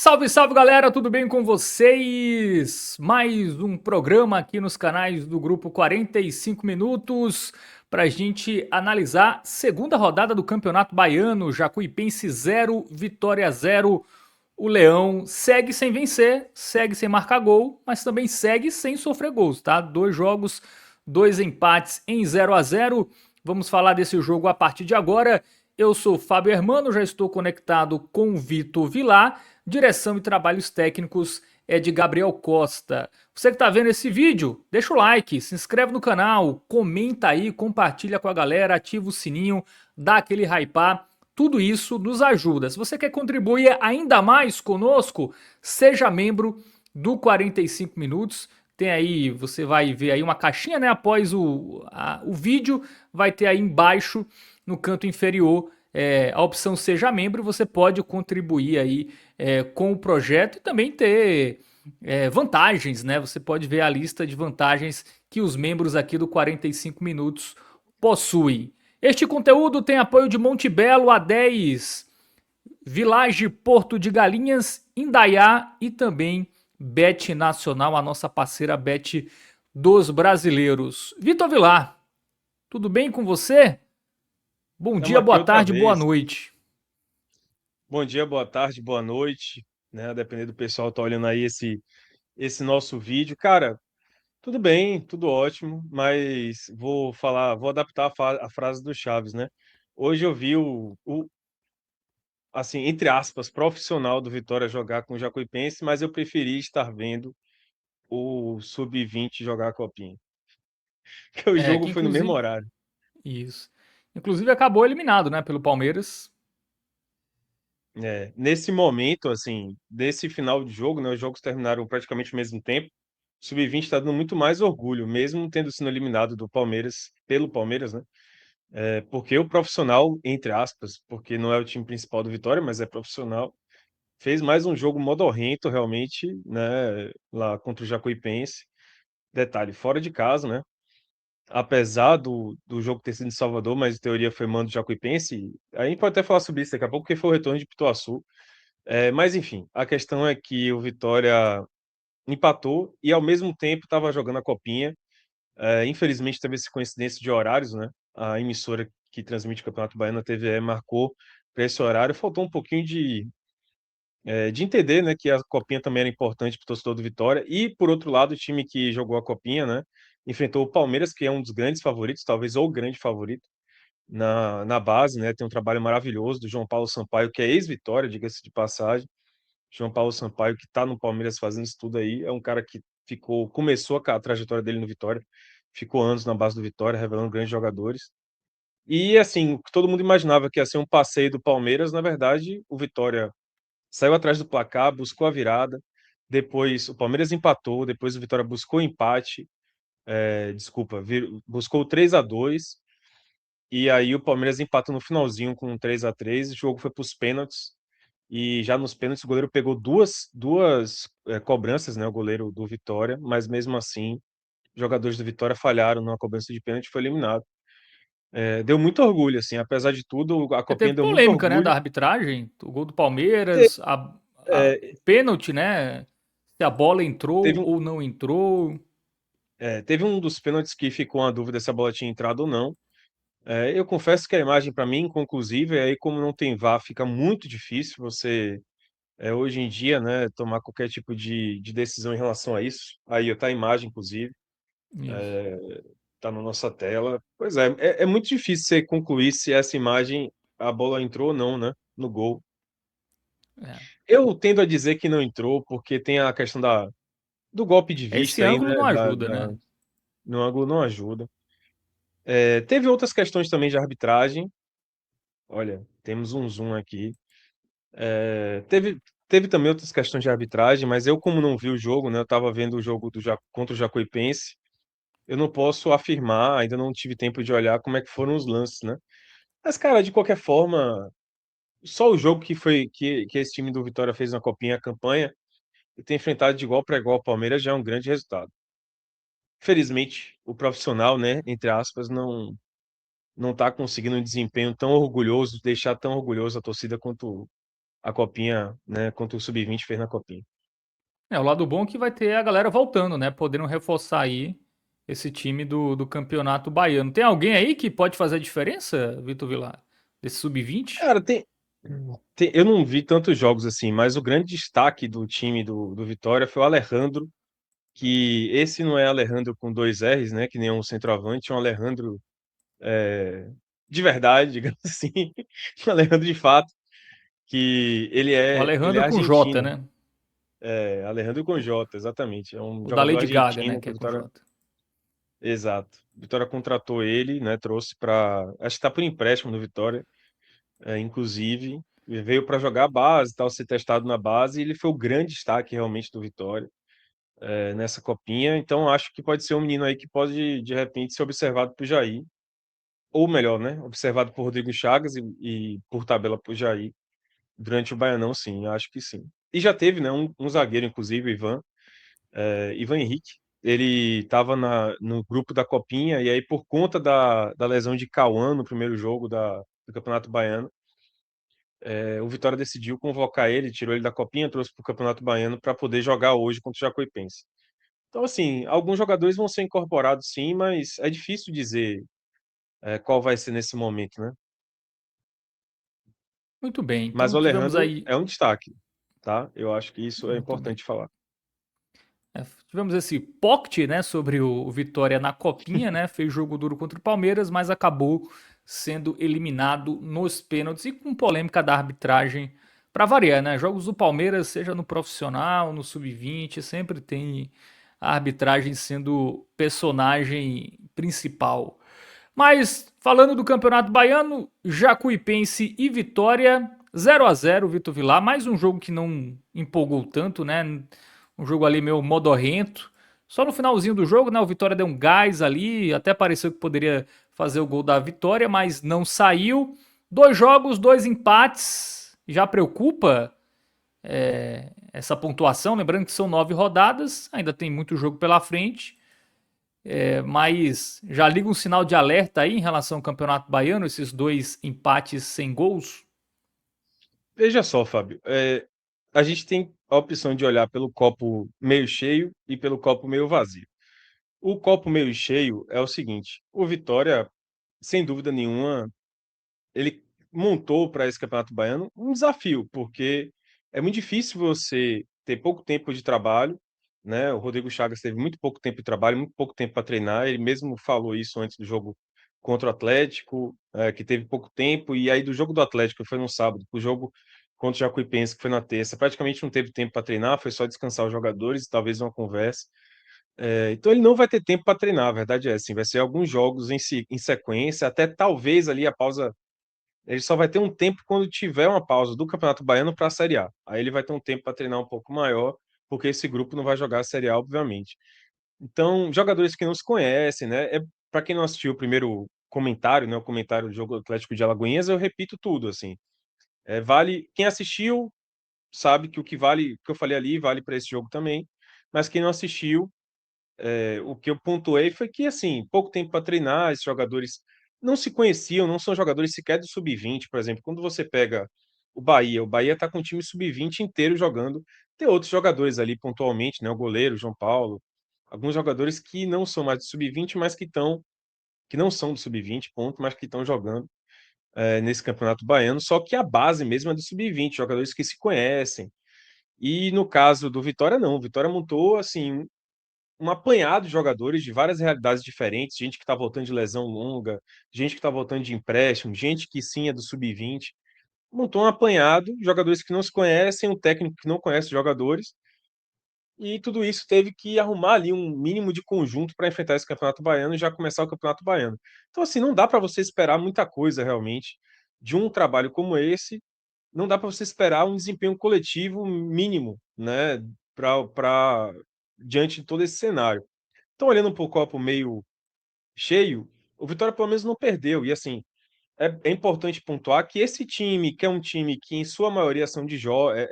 Salve, salve galera, tudo bem com vocês? Mais um programa aqui nos canais do grupo 45 Minutos para a gente analisar segunda rodada do Campeonato Baiano, Jacuipense 0, Vitória 0. O Leão segue sem vencer, segue sem marcar gol, mas também segue sem sofrer gols, tá? 2 jogos, 2 empates em 0-0. Vamos falar desse jogo a partir de agora. Eu sou Fábio Hermano, já estou conectado com o Vitor Vilar. Direção e trabalhos técnicos é de Gabriel Costa. Você que está vendo esse vídeo, deixa o like, se inscreve no canal, comenta aí, compartilha com a galera, ativa o sininho, dá aquele hypar. Tudo isso nos ajuda. Se você quer contribuir ainda mais conosco, seja membro do 45 Minutos. Tem aí, você vai ver aí uma caixinha, né? Após o vídeo, vai ter aí embaixo, no canto inferior, a opção Seja Membro. Você pode contribuir aí com o projeto e também ter vantagens, né? Você pode ver a lista de vantagens que os membros aqui do 45 Minutos possuem. Este conteúdo tem apoio de Monte Belo, A10, Village Porto de Galinhas, Indaiá e também Bet Nacional, a nossa parceira Bet dos brasileiros. Vitor Vilar, tudo bem com você? Bom Estamos dia, aqui boa outra tarde, boa vez. noite. Bom dia, boa tarde, boa noite, né? Dependendo do pessoal tá olhando aí esse nosso vídeo. Cara, tudo bem, tudo ótimo, mas vou adaptar a frase do Chaves, né? Hoje eu vi assim, entre aspas, profissional do Vitória jogar com o Jacuipense, mas eu preferi estar vendo o Sub-20 jogar a Copinha, porque o É, jogo que foi no mesmo inclusive. horário. Isso. Inclusive acabou eliminado, né, pelo Palmeiras. Nesse momento, assim, desse final de jogo, né? Os jogos terminaram praticamente ao mesmo tempo. O Sub-20 está dando muito mais orgulho, mesmo tendo sido eliminado do Palmeiras, pelo Palmeiras, né? Porque o profissional, entre aspas, porque não é o time principal do Vitória, mas é profissional, fez mais um jogo modorrento, realmente, né? Lá contra o Jacuipense. Detalhe, fora de casa, né? Apesar do jogo ter sido em Salvador, mas em teoria foi mando do Jacuipense. A gente pode até falar sobre isso daqui a pouco, porque foi o retorno de Pituaçu. Mas enfim, a questão é que o Vitória empatou e ao mesmo tempo estava jogando a Copinha. Infelizmente teve essa coincidência de horários, né? A emissora que transmite o Campeonato Baiano, a TVE, marcou para esse horário. Faltou um pouquinho de entender, né, que a Copinha também era importante para o torcedor do Vitória. E, por outro lado, o time que jogou a Copinha, né, enfrentou o Palmeiras, que é um dos grandes favoritos, talvez o grande favorito na base, né? Tem um trabalho maravilhoso do João Paulo Sampaio, que é ex-Vitória, diga-se de passagem. João Paulo Sampaio, que está no Palmeiras fazendo isso tudo aí, é um cara que começou a trajetória dele no Vitória, ficou anos na base do Vitória, revelando grandes jogadores. E assim, o que todo mundo imaginava que ia ser um passeio do Palmeiras, na verdade, o Vitória saiu atrás do placar, buscou a virada, depois o Palmeiras empatou, depois o Vitória buscou empate, buscou 3-2, e aí o Palmeiras empatou no finalzinho com um 3-3, o jogo foi para os pênaltis. E já nos pênaltis, o goleiro pegou duas cobranças, né? O goleiro do Vitória, mas mesmo assim, os jogadores do Vitória falharam numa cobrança de pênalti e foi eliminado. Deu muito orgulho, assim, apesar de tudo, a Copinha Teve deu muito polêmica, né, da orgulho. arbitragem, o gol do Te- Palmeiras, é, o pênalti, né, se a bola entrou teve, um, ou não entrou. teve um dos pênaltis que ficou uma dúvida se a bola tinha entrado ou não. Eu confesso que a imagem, para mim, inconclusiva, e aí, como não tem VAR, fica muito difícil você, hoje em dia, né, tomar qualquer tipo de decisão em relação a isso. Aí está a imagem, inclusive. Isso. Tá na nossa tela. Pois é muito difícil você concluir se essa imagem, a bola entrou ou não, né? No gol. É. Eu tendo a dizer que não entrou, porque tem a questão do golpe de Esse vista aí, ângulo né? não ajuda, né? No ângulo não ajuda. Teve outras questões também de arbitragem. Olha, temos um zoom aqui. Teve também outras questões de arbitragem, mas eu, como não vi o jogo, né? Eu estava vendo o jogo contra o Jacuipense. Eu não posso afirmar, ainda não tive tempo de olhar como é que foram os lances, né? Mas, cara, de qualquer forma, só o jogo que esse time do Vitória fez na Copinha, a campanha, e ter enfrentado de igual para igual o Palmeiras já é um grande resultado. Felizmente, o profissional, né, entre aspas, não está conseguindo um desempenho tão orgulhoso, deixar tão orgulhoso a torcida quanto a Copinha, né, quanto o Sub-20 fez na Copinha. O lado bom é que vai ter a galera voltando, né? Podendo reforçar aí esse time do Campeonato Baiano. Tem alguém aí que pode fazer a diferença, Vitor Vilar? Desse sub-20? Cara, eu não vi tantos jogos assim, mas o grande destaque do time do Vitória foi o Alejandro, que esse não é Alejandro com dois R's, né, que nem um centroavante, é um Alejandro de verdade, digamos assim, um Alejandro de fato, que O ele é Alejandro com J, argentino, né? Alejandro com J, exatamente, é um O da jogador Lady Gaga, né? argentino Que que é o com Vitória, J. exato, o Vitória contratou ele, né, trouxe para, acho que tá por empréstimo no Vitória, inclusive, ele veio para jogar a base, tal, ser testado na base, e ele foi o grande destaque realmente do Vitória nessa copinha. Então acho que pode ser um menino aí que pode de repente ser observado por Jair, ou melhor, né, observado por Rodrigo Chagas e por tabela por Jair durante o Baianão, sim, acho que sim. E já teve, né, um zagueiro, inclusive, o Ivan Henrique. Ele estava no grupo da Copinha, e aí, por conta da lesão de Cauã no primeiro jogo do Campeonato Baiano, o Vitória decidiu convocar ele, tirou ele da Copinha, trouxe para o Campeonato Baiano para poder jogar hoje contra o Jacuipense. Então, assim, alguns jogadores vão ser incorporados sim, mas é difícil dizer qual vai ser nesse momento, né? Muito bem. Mas Então o tivemos Alejandro aí. é um destaque, tá? Eu acho que isso é Muito bem. importante falar. Tivemos esse pocket, né, sobre o Vitória na Copinha, né? Fez jogo duro contra o Palmeiras, mas acabou sendo eliminado nos pênaltis e com polêmica da arbitragem para variar, né? Jogos do Palmeiras, seja no profissional, no sub-20, sempre tem a arbitragem sendo personagem principal. Mas falando do Campeonato Baiano, Jacuipense e Vitória 0-0, Vitor Vilar, mais um jogo que não empolgou tanto, né? Um jogo ali meio modorrento. Só no finalzinho do jogo, né? O Vitória deu um gás ali, até pareceu que poderia fazer o gol da vitória, mas não saiu. Dois jogos, dois empates. Já preocupa essa pontuação. Lembrando que são 9 rodadas, ainda tem muito jogo pela frente. Mas já liga um sinal de alerta aí em relação ao Campeonato Baiano, esses dois empates sem gols? Veja só, Fábio, a gente tem a opção de olhar pelo copo meio cheio e pelo copo meio vazio. O copo meio cheio é o seguinte: o Vitória, sem dúvida nenhuma, ele montou para esse Campeonato Baiano um desafio, porque é muito difícil você ter pouco tempo de trabalho, né? O Rodrigo Chagas teve muito pouco tempo de trabalho, muito pouco tempo para treinar. Ele mesmo falou isso antes do jogo contra o Atlético, que teve pouco tempo, e aí do jogo do Atlético, que foi no sábado, o jogo contra o Jacuipense, que foi na terça, praticamente não teve tempo para treinar, foi só descansar os jogadores e talvez uma conversa. Então ele não vai ter tempo para treinar, a verdade é assim, vai ser alguns jogos em sequência, até talvez ali a pausa ele só vai ter um tempo quando tiver uma pausa do Campeonato Baiano para a Série A. Aí ele vai ter um tempo para treinar um pouco maior, porque esse grupo não vai jogar a Série A, obviamente. Então, jogadores que não se conhecem, né? Para quem não assistiu o primeiro comentário, né, o comentário do jogo do Atlético de Alagoinhas, eu repito tudo, assim. Vale, quem assistiu sabe que o que vale, o que eu falei ali, vale para esse jogo também. Mas quem não assistiu, o que eu pontuei foi que, assim, pouco tempo para treinar, esses jogadores não se conheciam, não são jogadores sequer do sub-20, por exemplo. Quando você pega o Bahia está com o time sub-20 inteiro jogando. Tem outros jogadores ali pontualmente, né? O goleiro, o João Paulo, alguns jogadores que não são mais do sub-20, mas que não são do sub-20, ponto, mas que estão jogando nesse Campeonato Baiano. Só que a base mesmo é do sub-20, jogadores que se conhecem. E no caso do Vitória, não. O Vitória montou assim um apanhado de jogadores de várias realidades diferentes, gente que está voltando de lesão longa, gente que está voltando de empréstimo, gente que sim é do sub-20. Montou um apanhado, jogadores que não se conhecem, um técnico que não conhece os jogadores, e tudo isso teve que arrumar ali um mínimo de conjunto para enfrentar esse Campeonato Baiano e já começar o Campeonato Baiano. Então, assim, não dá para você esperar muita coisa realmente de um trabalho como esse, não dá para você esperar um desempenho coletivo mínimo, né, para diante de todo esse cenário. Então, olhando para o copo meio cheio, o Vitória pelo menos não perdeu. E assim, é importante pontuar que esse time, que é um time que em sua maioria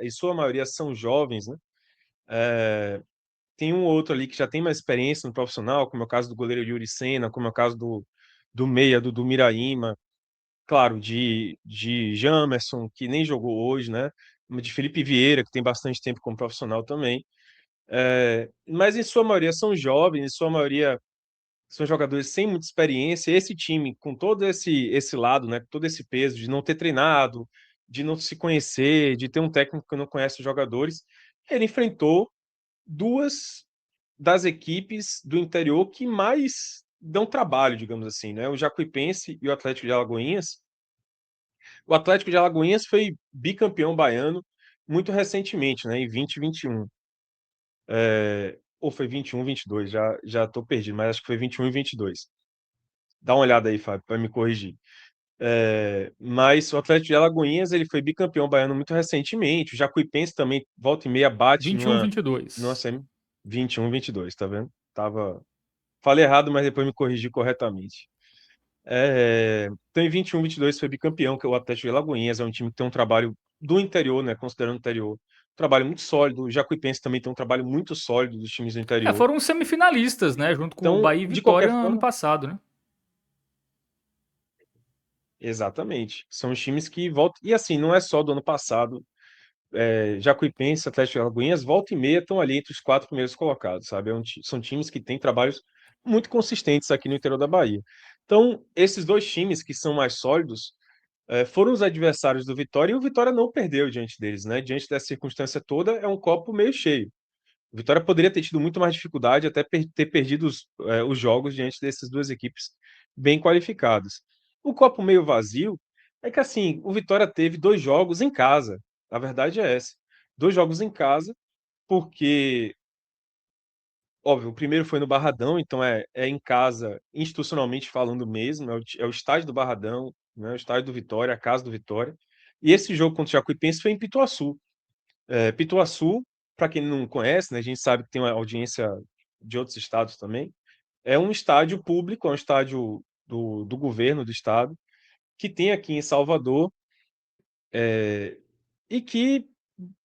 em sua maioria são jovens, né? Tem um outro ali que já tem mais experiência no profissional, como é o caso do goleiro Yuri Sena, como é o caso do meia, do Miraíma, claro, de Jamerson, que nem jogou hoje, né? uma de Felipe Vieira, que tem bastante tempo como profissional também. Mas em sua maioria são jovens, em sua maioria são jogadores sem muita experiência. Esse time, com todo esse lado, né, com todo esse peso de não ter treinado, de não se conhecer, de ter um técnico que não conhece os jogadores, ele enfrentou duas das equipes do interior que mais dão trabalho, digamos assim, né? O Jacuipense e o Atlético de Alagoinhas. O Atlético de Alagoinhas foi bicampeão baiano muito recentemente, né, em 2021. Ou foi 21, 22, já tô perdido, mas acho que foi 21 e 22. Dá uma olhada aí, Fábio, para me corrigir. Mas o Atlético de Alagoinhas, ele foi bicampeão baiano muito recentemente. O Jacuipense também volta e meia bate 21, numa 22. semi 21, 22, tá vendo? Falei errado, mas depois me corrigi corretamente. Então, em 21, 22 foi bicampeão, que é o Atlético de Alagoinhas, é um time que tem um trabalho do interior, né, considerando o interior, um trabalho muito sólido. O Jacuipense também tem um trabalho muito sólido dos times do interior. Foram semifinalistas, né? Junto com o Então, Bahia e de Vitória qualquer ano forma, passado, né? exatamente. São os times que voltam. E assim, não é só do ano passado. Jacuipense, Atlético de Alagoinhas, volta e meia estão ali entre os quatro primeiros colocados, sabe? São times que têm trabalhos muito consistentes aqui no interior da Bahia. Então, esses dois times que são mais sólidos foram os adversários do Vitória e o Vitória não perdeu diante deles, né? Diante dessa circunstância toda, é um copo meio cheio. O Vitória poderia ter tido muito mais dificuldade, até ter perdido os jogos diante dessas duas equipes bem qualificadas. O copo meio vazio é que, assim, o Vitória teve dois jogos em casa. A verdade é essa. Dois jogos em casa, porque, óbvio, o primeiro foi no Barradão, então é em casa, institucionalmente falando mesmo, é o estádio do Barradão, né, o estádio do Vitória, a casa do Vitória. E esse jogo contra o Jacuipense foi em Pituaçu. Pituaçu, para quem não conhece, né, a gente sabe que tem uma audiência de outros estados também, é um estádio público, é um estádio do governo do estado, que tem aqui em Salvador, e que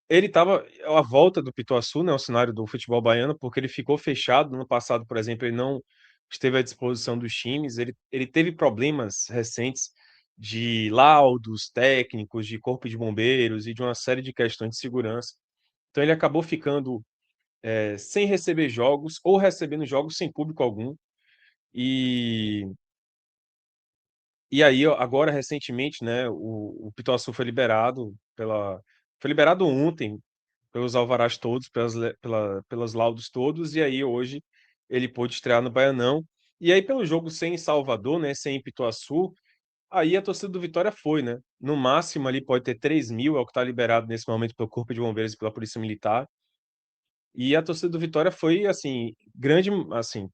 ele estava à volta do Pituaçu, né, o cenário do futebol baiano, porque ele ficou fechado no ano passado, por exemplo, ele não esteve à disposição dos times, ele teve problemas recentes de laudos técnicos, de corpo de bombeiros e de uma série de questões de segurança. Então ele acabou ficando sem receber jogos ou recebendo jogos sem público algum. E, e aí, ó, agora, recentemente, né, o Pituaçu foi liberado ontem pelos alvarás todos, pelas laudos todos, e aí hoje ele pôde estrear no Baianão. E aí, pelo jogo sem Salvador, né, sem Pituaçu, aí a torcida do Vitória foi, né? No máximo ali pode ter 3 mil, é o que está liberado nesse momento pelo Corpo de Bombeiros e pela Polícia Militar. E a torcida do Vitória foi, assim, grande, assim,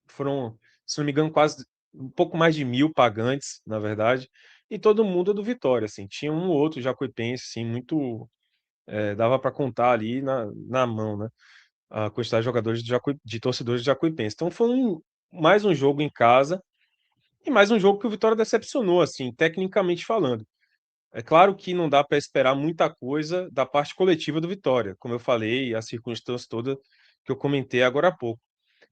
foram, se não me engano, quase um pouco mais de 1.000 pagantes, na verdade, e todo mundo é do Vitória, assim, tinha um ou outro jacuipense, assim, muito, dava para contar ali na mão, né, a quantidade de jogadores de torcedores de Jacuipense. Então foi mais um jogo em casa e mais um jogo que o Vitória decepcionou, assim, tecnicamente falando. É claro que não dá para esperar muita coisa da parte coletiva do Vitória, como eu falei, a circunstância toda que eu comentei agora há pouco.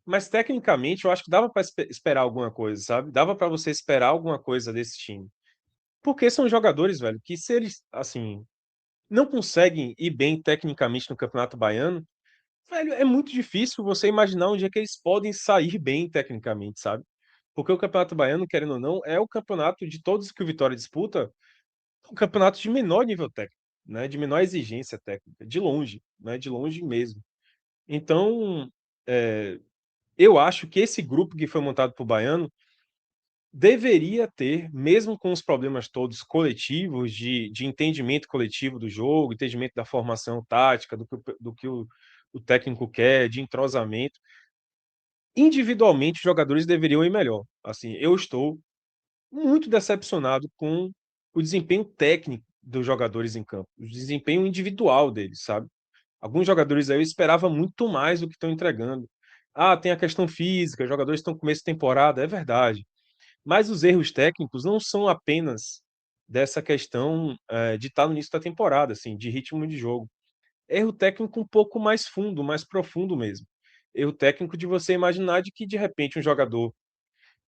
Mas tecnicamente eu acho que dava para esperar alguma coisa, sabe? Dava para você esperar alguma coisa desse time. Porque são jogadores, velho, que se eles, assim, não conseguem ir bem tecnicamente no Campeonato Baiano, velho, é muito difícil você imaginar onde é que eles podem sair bem tecnicamente, sabe? Porque o Campeonato Baiano, querendo ou não, é o campeonato de todos que o Vitória disputa, um campeonato de menor nível técnico, né? De menor exigência técnica, de longe, né? De longe mesmo. Então, eu acho que esse grupo que foi montado por Baiano deveria ter, mesmo com os problemas todos coletivos, de entendimento coletivo do jogo, entendimento da formação tática, do que o técnico quer, de entrosamento. Individualmente, os jogadores deveriam ir melhor. Assim, eu estou muito decepcionado com o desempenho técnico dos jogadores em campo, o desempenho individual deles, sabe? Alguns jogadores aí eu esperava muito mais do que estão entregando. Ah, tem a questão física, os jogadores estão no começo de temporada, é verdade. Mas os erros técnicos não são apenas dessa questão de estar no início da temporada, assim, de ritmo de jogo. Erro técnico um pouco mais fundo, mais profundo mesmo. Erro técnico de você imaginar de que, de repente, um jogador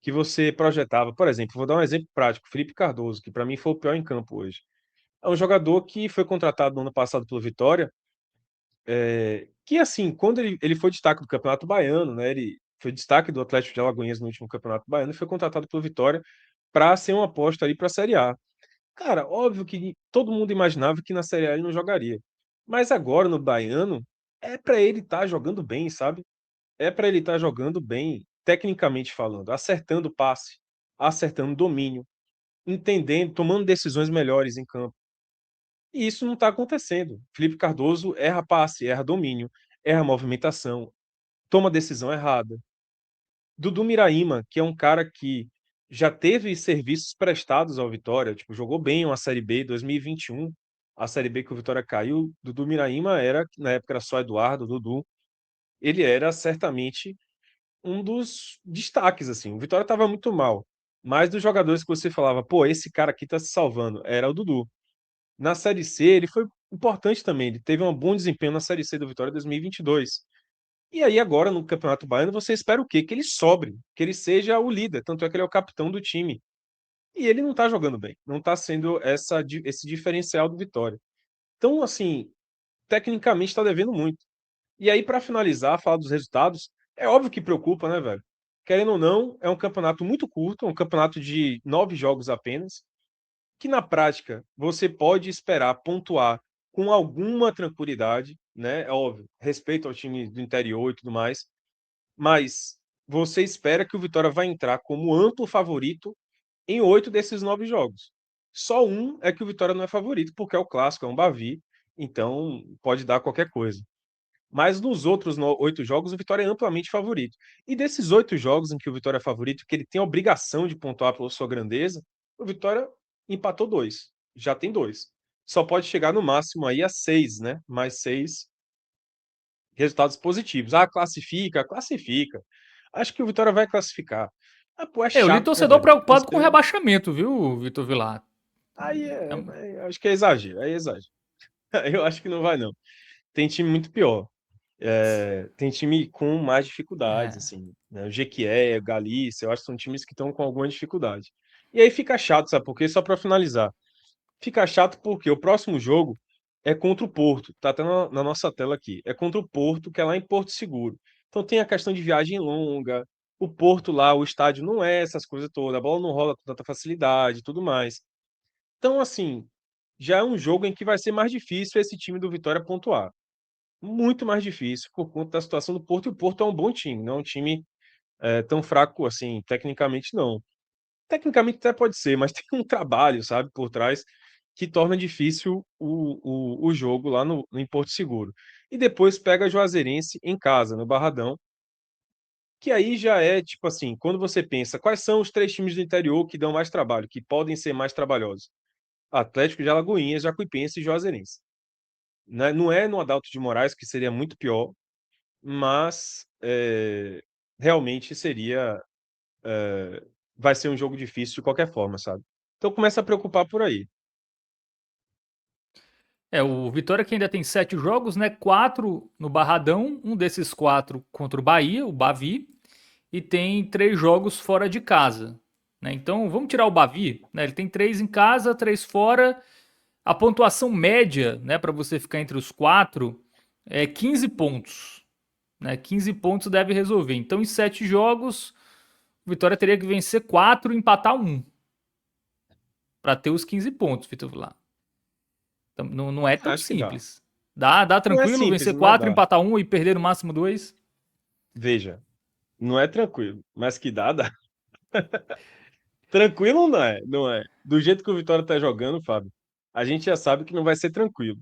que você projetava, por exemplo, vou dar um exemplo prático, Felipe Cardoso, que para mim foi o pior em campo hoje. É um jogador que foi contratado no ano passado pelo Vitória, que assim, quando ele foi destaque do Campeonato Baiano, né? Ele foi destaque do Atlético de Alagoinhas no último Campeonato Baiano e foi contratado pelo Vitória para ser uma aposta ali para a Série A. Cara, óbvio que todo mundo imaginava que na Série A ele não jogaria. Mas agora no Baiano é para ele estar jogando bem, sabe? É para ele estar jogando bem, tecnicamente falando, acertando passe, acertando domínio, entendendo, tomando decisões melhores em campo. E isso não está acontecendo. Felipe Cardoso erra passe, erra domínio, erra movimentação, toma decisão errada. Dudu Miraíma, que é um cara que já teve serviços prestados ao Vitória, tipo, jogou bem uma Série B 2021, a Série B que o Vitória caiu. Dudu Miraíma era, na época era só Eduardo, Dudu, ele era certamente um dos destaques, assim. O Vitória estava muito mal, mas dos jogadores que você falava, pô, esse cara aqui tá se salvando, era o Dudu. Na Série C, ele foi importante também. Ele teve um bom desempenho na Série C do Vitória 2022. E aí, agora, no Campeonato Baiano, você espera o quê? Que ele sobre, que ele seja o líder. Tanto é que ele é o capitão do time. E ele não tá jogando bem. Não tá sendo esse diferencial do Vitória. Então, assim, tecnicamente está devendo muito. E aí, para finalizar, falar dos resultados, é óbvio que preocupa, né, velho? Querendo ou não, é um campeonato muito curto, é um campeonato de 9 jogos apenas, que na prática você pode esperar pontuar com alguma tranquilidade, né? É óbvio, respeito ao time do interior e tudo mais, mas você espera que o Vitória vai entrar como amplo favorito em 8 desses 9 jogos. Só um é que o Vitória não é favorito, porque é o clássico, é um Bavi, então pode dar qualquer coisa. Mas nos outros 8 jogos, o Vitória é amplamente favorito. E desses 8 jogos em que o Vitória é favorito, que ele tem a obrigação de pontuar pela sua grandeza, o Vitória empatou 2. Já tem 2. Só pode chegar no máximo aí a 6, né? Mais 6 resultados positivos. Ah, classifica, classifica. Acho que o Vitória vai classificar. Ah, pô, é Eu li chato, né, torcedor velho? preocupado com o Você... rebaixamento, viu, Vitor Vilar? Aí É, acho que é exagero, é exagero. Eu acho que não vai, não. Tem time muito pior. Tem time com mais dificuldades, é. assim, né? O Jequié, o Galícia, eu acho que são times que estão com alguma dificuldade. E aí fica chato, sabe por quê? Só para finalizar. Fica chato porque o próximo jogo é contra o Porto, tá até na nossa tela aqui. É contra o Porto, que é lá em Porto Seguro. Então tem a questão de viagem longa, o Porto lá, o estádio não é essas coisas todas, a bola não rola com tanta facilidade e tudo mais. Então, assim, já é um jogo em que vai ser mais difícil esse time do Vitória pontuar muito mais difícil por conta da situação do Porto, e o Porto é um bom time, não é um time tão fraco assim, tecnicamente não. Tecnicamente até pode ser, mas tem um trabalho, sabe, por trás que torna difícil o jogo lá em Porto Seguro. E depois pega a Juazeirense em casa, no Barradão, que aí já é tipo assim, quando você pensa quais são os 3 times do interior que dão mais trabalho, que podem ser mais trabalhosos: Atlético de Alagoinhas, Jacuipense e Juazeirense. Né? Não é no Adalto de Moraes, que seria muito pior, mas realmente vai ser um jogo difícil de qualquer forma, sabe? Então começa a preocupar por aí. O Vitória que ainda tem 7 jogos, né? 4 no Barradão, um desses 4 contra o Bahia, o Bavi, e tem 3 jogos fora de casa. Né? Então vamos tirar o Bavi, né? Ele tem 3 em casa, 3 fora. A pontuação média, né, para você ficar entre os 4 é 15 pontos. Né? 15 pontos deve resolver. Então, em 7 jogos, o Vitória teria que vencer 4 e empatar um para ter os 15 pontos, Vitor Vilar. Então, não é tão Acho que dá. simples. Dá Não é tranquilo simples, vencer mas 4, dá. empatar um e perder no máximo 2? Veja, não é tranquilo, mas que dá, dá. Tranquilo não é, não é. Do jeito que o Vitória tá jogando, Fábio, a gente já sabe que não vai ser tranquilo.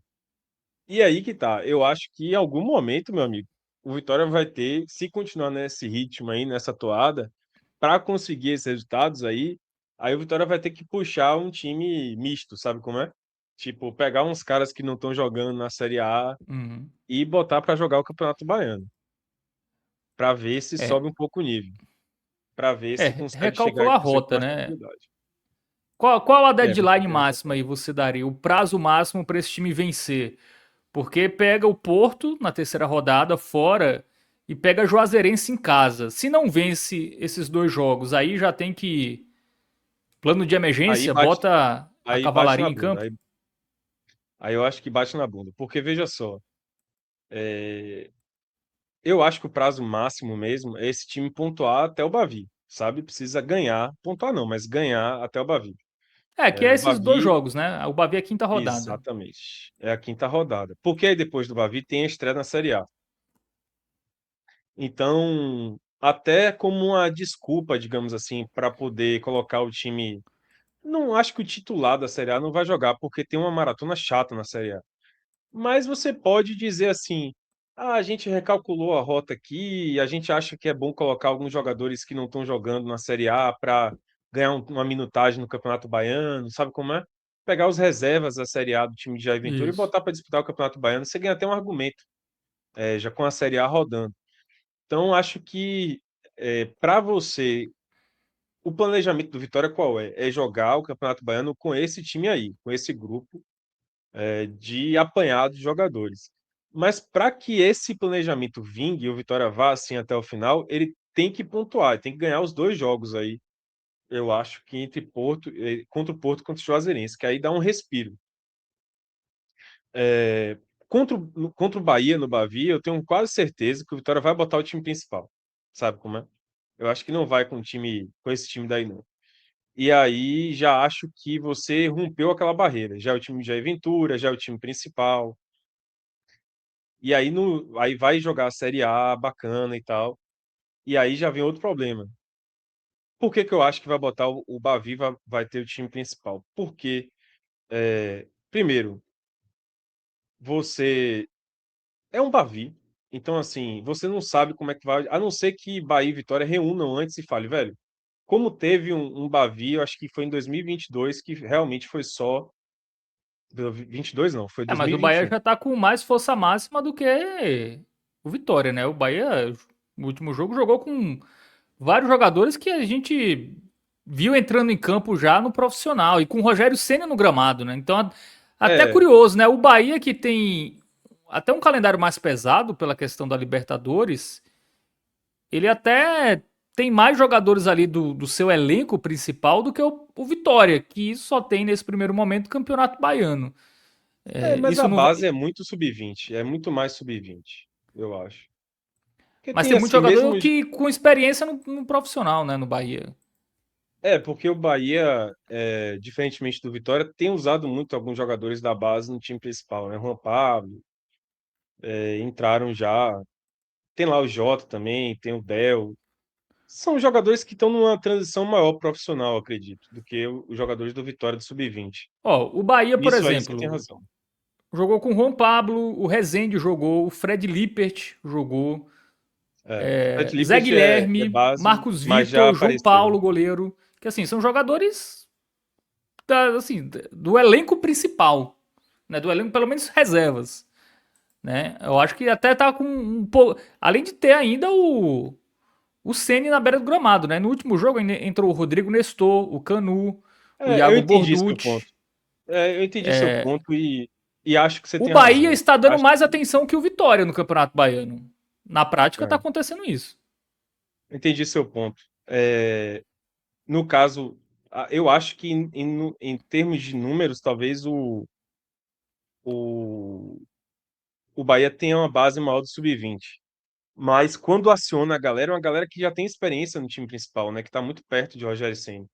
E aí que tá, eu acho que em algum momento, meu amigo, o Vitória vai ter, se continuar nesse ritmo aí, nessa toada, para conseguir esses resultados aí o Vitória vai ter que puxar um time misto, sabe como é? Tipo, pegar uns caras que não estão jogando na Série A Uhum. e botar para jogar o Campeonato Baiano, para ver se É, sobe um pouco o nível, para ver se consegue chegar recalcular a com rota, mais né? tranquilidade. Qual a Vai ter deadline que máxima recalcular. aí você daria? O prazo máximo para esse time vencer? Porque pega o Porto na terceira rodada fora e pega a Juazeirense em casa. Se não vence esses 2 jogos, aí já tem que plano de Aí emergência, bate, bota a aí bate cavalaria na em bunda, campo. Aí eu acho que bate na bunda. Porque, veja só, é, eu acho que o prazo máximo mesmo é esse time pontuar até o Bavi, sabe? Precisa ganhar, pontuar não, mas ganhar até o Bavi. É, que é O esses dois Bavi, jogos, né? O Bavi é a quinta rodada. exatamente, é a quinta rodada. Porque aí depois do Bavi tem a estreia na Série A. Então, até como uma desculpa, digamos assim, para poder colocar o time. Não acho que o titular da Série A não vai jogar, porque tem uma maratona chata na Série A. Mas você pode dizer assim: ah, a gente recalculou a rota aqui, a gente acha que é bom colocar alguns jogadores que não estão jogando na Série A para ganhar uma minutagem no Campeonato Baiano, sabe como é? Pegar os reservas da Série A do time de Jair Ventura e Isso. botar para disputar o Campeonato Baiano, você ganha até um argumento, já com a Série A rodando. Então, acho que para você, o planejamento do Vitória qual é? É jogar o Campeonato Baiano com esse time aí, com esse grupo de apanhados de jogadores. Mas para que esse planejamento vingue e o Vitória vá assim até o final, ele tem que pontuar, ele tem que ganhar os dois jogos aí. Eu acho que entre Porto, contra o Porto e contra o Juazeirense, que aí dá um respiro. É, contra o Bahia no Bavi, eu tenho quase certeza que o Vitória vai botar o time principal. Sabe como é? Eu acho que não vai com esse time daí não. E aí já acho que você rompeu aquela barreira. Já é o time de Jair Ventura, já é o time principal. E aí, aí vai jogar a Série A bacana e tal. E aí já vem outro problema. Por que que eu acho que vai botar o Bavi vai ter o time principal? Porque, primeiro, você é um Bavi. Então, assim, você não sabe como é que vai. A não ser que Bahia e Vitória reúnam antes e fale, velho, como teve um Bavi, eu acho que foi em 2022, que realmente foi só. 22 não, foi É, mas o Bahia 2021. já tá com mais força máxima do que o Vitória, né? O Bahia, no último jogo, jogou com vários jogadores que a gente viu entrando em campo já no profissional e com o Rogério Ceni no gramado, né? Então, até É, curioso, né? O Bahia que tem até um calendário mais pesado pela questão da Libertadores, ele até tem mais jogadores ali do seu elenco principal do que o Vitória, que só tem nesse primeiro momento o Campeonato Baiano. É, mas isso a não, base é muito sub-20, é muito mais sub-20, eu acho. Porque mas tem tem muito assim, jogador mesmo. que com experiência no profissional, né, no Bahia. Porque o Bahia, diferentemente do Vitória, tem usado muito alguns jogadores da base no time principal, né? Juan Pablo, entraram já. Tem lá o Jota também, tem o Del. São jogadores que estão numa transição maior profissional, acredito, do que os jogadores do Vitória do Sub-20. Ó, o Bahia, por Nisso aí você tem exemplo, razão. jogou com o Juan Pablo, o Rezende jogou, o Fred Lippert jogou, Fred Zé Lippert é Guilherme, base, Marcos mas já Vitor, João apareceu. Paulo, goleiro, que assim, são jogadores assim, do elenco principal, né, do elenco pelo menos reservas, né? Eu acho que até tá com um pouco, além de ter ainda o Ceni na beira do gramado, né? No último jogo entrou o Rodrigo Nestor, o Canu, o Eu Iago entendi seu ponto. Borducci. Eu entendi seu ponto e acho que você O tem Bahia razão. está dando Acho mais que. atenção que o Vitória no Campeonato Baiano. Na prática está é, acontecendo isso. Entendi seu ponto. No caso, eu acho que em termos de números, talvez o, o Bahia tenha uma base maior do sub-20. Mas quando aciona a galera, é uma galera que já tem experiência no time principal, né? Que está muito perto de Rogério Ceni.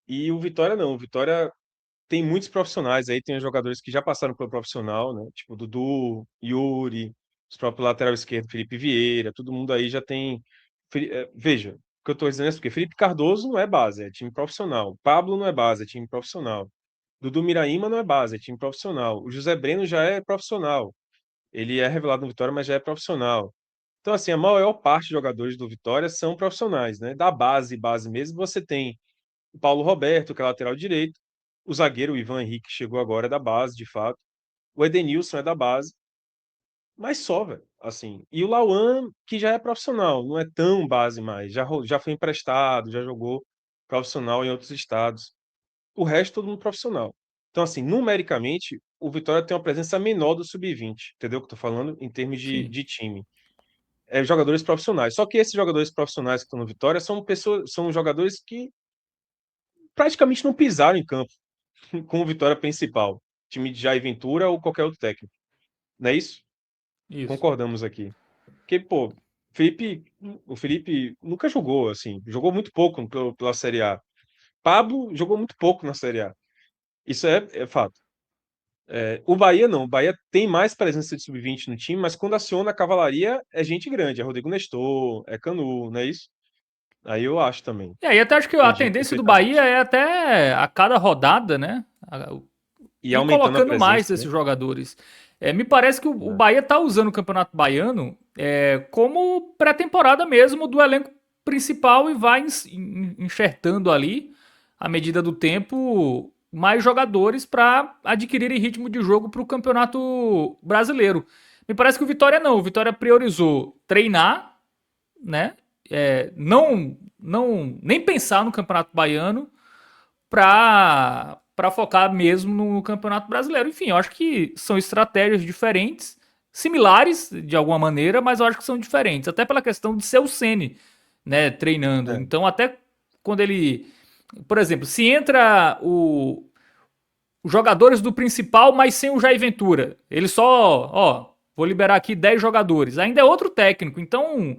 E o Vitória não. O Vitória tem muitos profissionais aí, tem os jogadores que já passaram pelo profissional, né? Tipo Dudu, Yuri, os próprios lateral esquerdo, Felipe Vieira, todo mundo aí já tem. Veja, o que eu estou dizendo é isso, porque Felipe Cardoso não é base, é time profissional. Pablo não é base, é time profissional. Dudu Miraíma não é base, é time profissional. O José Breno já é profissional. Ele é revelado no Vitória, mas já é profissional. Então, assim, a maior parte dos jogadores do Vitória são profissionais, né? Da base mesmo, você tem o Paulo Roberto, que é lateral direito, o zagueiro, o Ivan Henrique, chegou agora da base, de fato. O Edenilson é da base, mas só, velho. Assim. E o Lauan, que já é profissional, não é tão base mais. Já foi emprestado, já jogou profissional em outros estados. O resto, todo mundo profissional. Então, assim, numericamente, o Vitória tem uma presença menor do sub-20, entendeu o que eu tô falando? Em termos Sim. de time. Jogadores profissionais. Só que esses jogadores profissionais que estão no Vitória são jogadores que praticamente não pisaram em campo com o Vitória principal. time de Jair Ventura ou qualquer outro técnico. Não é isso? Isso. Concordamos aqui. Porque, pô, Felipe, o Felipe nunca jogou, assim, jogou muito pouco pela Série A. Pablo jogou muito pouco na Série A. Isso é fato. O Bahia não. O Bahia tem mais presença de sub-20 no time, mas quando aciona a cavalaria é gente grande. É Rodrigo Nestor, é Canu, não é isso? Aí eu acho também. E aí até acho que a Entendi tendência do Bahia perfeitamente. é até a cada rodada, né? E Ir aumentando a colocando mais presença, né? esses jogadores. Me parece que o É. Bahia tá usando o Campeonato Baiano como pré-temporada mesmo do elenco principal e vai enxertando ali, à medida do tempo, mais jogadores para adquirirem ritmo de jogo para o Campeonato Brasileiro. Me parece que o Vitória não. O Vitória priorizou treinar, né? Não nem pensar no Campeonato Baiano para focar mesmo no Campeonato Brasileiro. Enfim, eu acho que são estratégias diferentes, similares de alguma maneira, mas eu acho que são diferentes, até pela questão de ser o Ceni, né, treinando. É. Então, até quando ele, por exemplo, se entra os jogadores do principal, mas sem o Jair Ventura, ele só, vou liberar aqui 10 jogadores. Ainda é outro técnico, então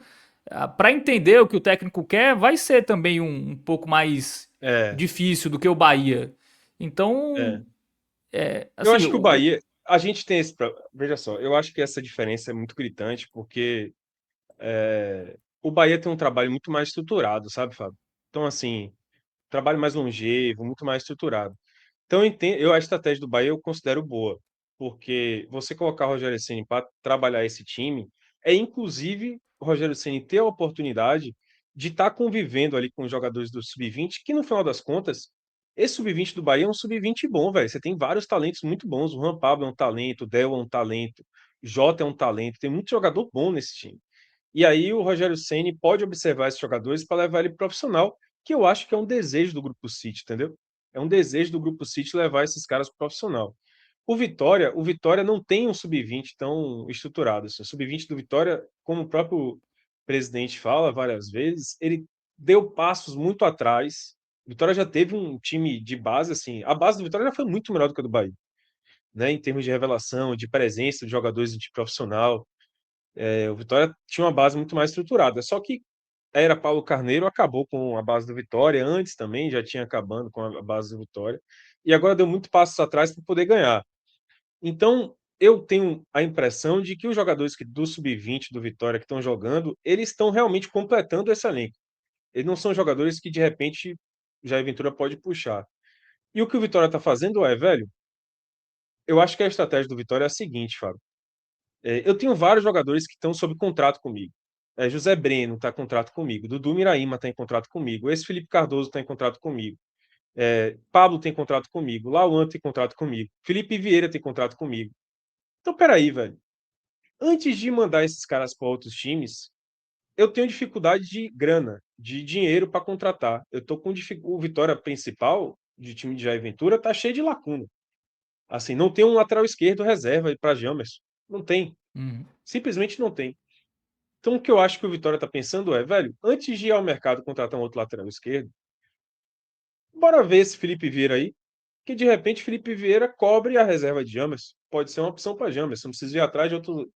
para entender o que o técnico quer, vai ser também um pouco mais É, difícil do que o Bahia. é. Então, Eu assim, acho que o Bahia, a gente tem esse. Veja só, eu acho que essa diferença é muito gritante, porque o Bahia tem um trabalho muito mais estruturado, sabe, Fábio? Então, assim, trabalho mais longevo, muito mais estruturado. Então, a estratégia do Bahia eu considero boa, porque você colocar o Rogério Ceni para trabalhar esse time é, inclusive, o Rogério Ceni ter a oportunidade de estar convivendo ali com os jogadores do Sub-20, que no final das contas, esse Sub-20 do Bahia é um Sub-20 bom, velho. Você tem vários talentos muito bons. O Juan Pablo é um talento, o Del é um talento, o Jota é um talento. Tem muito jogador bom nesse time. E aí o Rogério Ceni pode observar esses jogadores para levar ele pro profissional, que eu acho que é um desejo do Grupo City, entendeu? É um desejo do Grupo City levar esses caras pro profissional. O Vitória não tem um sub-20 tão estruturado. Assim. O sub-20 do Vitória, como o próprio presidente fala várias vezes, ele deu passos muito atrás. O Vitória já teve um time de base, assim, a base do Vitória já foi muito melhor do que a do Bahia, né? Em termos de revelação, de presença de jogadores de profissional. O Vitória tinha uma base muito mais estruturada. Só que a era Paulo Carneiro acabou com a base do Vitória, antes também já tinha acabando com a base do Vitória, e agora deu muito passos atrás para poder ganhar. Então, eu tenho a impressão de que os jogadores do sub-20 do Vitória que estão jogando, eles estão realmente completando esse elenco. Eles não são jogadores que de repente Jair Ventura pode puxar. E o que o Vitória está fazendo velho, eu acho que a estratégia do Vitória é a seguinte, Fábio. Eu tenho vários jogadores que estão sob contrato comigo. José Breno está em contrato comigo, Dudu Miraíma está em contrato comigo, esse Felipe Cardoso está em contrato comigo, Pablo tem contrato comigo, Lauan tem contrato comigo, Felipe Vieira tem contrato comigo. Então, peraí, velho. Antes de mandar esses caras para outros times, eu tenho dificuldade de grana, de dinheiro para contratar. Eu tô com o Vitória principal de time de Jair Ventura tá cheio de lacuna. Assim, não tem um lateral esquerdo reserva para Jamerson. Não tem. uhum. Simplesmente não tem. Então, o que eu acho que o Vitória está pensando velho, antes de ir ao mercado contratar um outro lateral esquerdo, bora ver esse Felipe Vieira aí, que de repente Felipe Vieira cobre a reserva de Jamerson. Pode ser uma opção para Jamerson, não precisa ir atrás de outro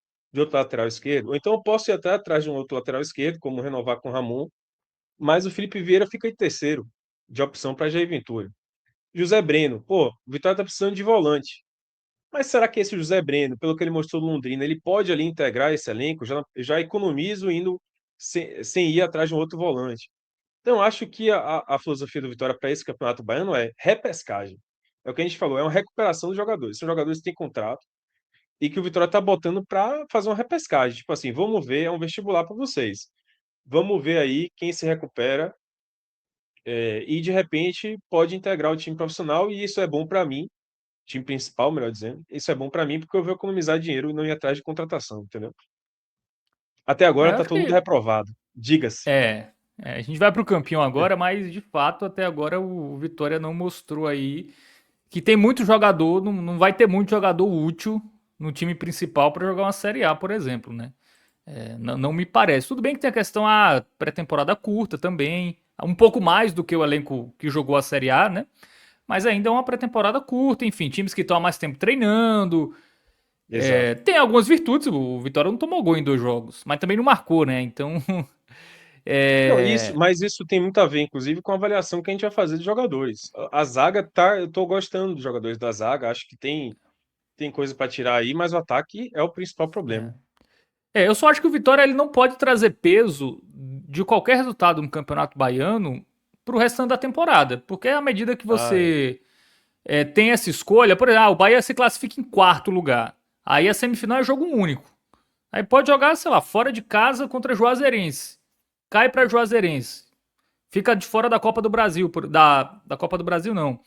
lateral esquerdo. Ou então eu posso ir até atrás de um outro lateral esquerdo, como renovar com o Ramon, mas o Felipe Vieira fica em terceiro de opção para Jair Ventura. José Breno, pô, o Vitória está precisando de volante. Mas será que esse José Breno, pelo que ele mostrou no Londrina, ele pode ali integrar esse elenco? Já economizo indo sem ir atrás de um outro volante. Então, acho que a filosofia do Vitória para esse Campeonato Baiano é repescagem. É o que a gente falou, é uma recuperação dos jogadores. São jogadores que têm contrato e que o Vitória está botando para fazer uma repescagem. Tipo assim, vamos ver, é um vestibular para vocês. Vamos ver aí quem se recupera e de repente pode integrar o time profissional e isso é bom para mim, time principal, melhor dizendo. Isso é bom para mim porque eu vou economizar dinheiro e não ir atrás de contratação, entendeu? Até agora Eu tá acho todo mundo que reprovado. Diga-se. a gente vai pro campeão agora, mas de fato até agora o Vitória não mostrou aí que tem muito jogador, não vai ter muito jogador útil no time principal para jogar uma Série A, por exemplo, né? Não me parece. Tudo bem que tem a questão pré-temporada curta também, um pouco mais do que o elenco que jogou a Série A, né? mas ainda é uma pré-temporada curta, enfim, times que estão há mais tempo treinando. Exato. Tem algumas virtudes, o Vitória não tomou gol em 2 jogos, mas também não marcou, né? Então, Não, isso, é, mas isso tem muito a ver, inclusive, com a avaliação que a gente vai fazer dos jogadores. A zaga tá, eu tô gostando dos jogadores da zaga, acho que tem coisa para tirar aí, mas o ataque é o principal problema. eu só acho que o Vitória ele não pode trazer peso de qualquer resultado no Campeonato Baiano pro restante da temporada, porque à medida que Ah, é. você tem essa escolha, por exemplo, o Bahia se classifica em quarto lugar, aí a semifinal é jogo único, aí pode jogar, sei lá, fora de casa contra Juazeirense, cai para Juazeirense, fica de fora da Copa do Brasil, da Copa do Brasil não,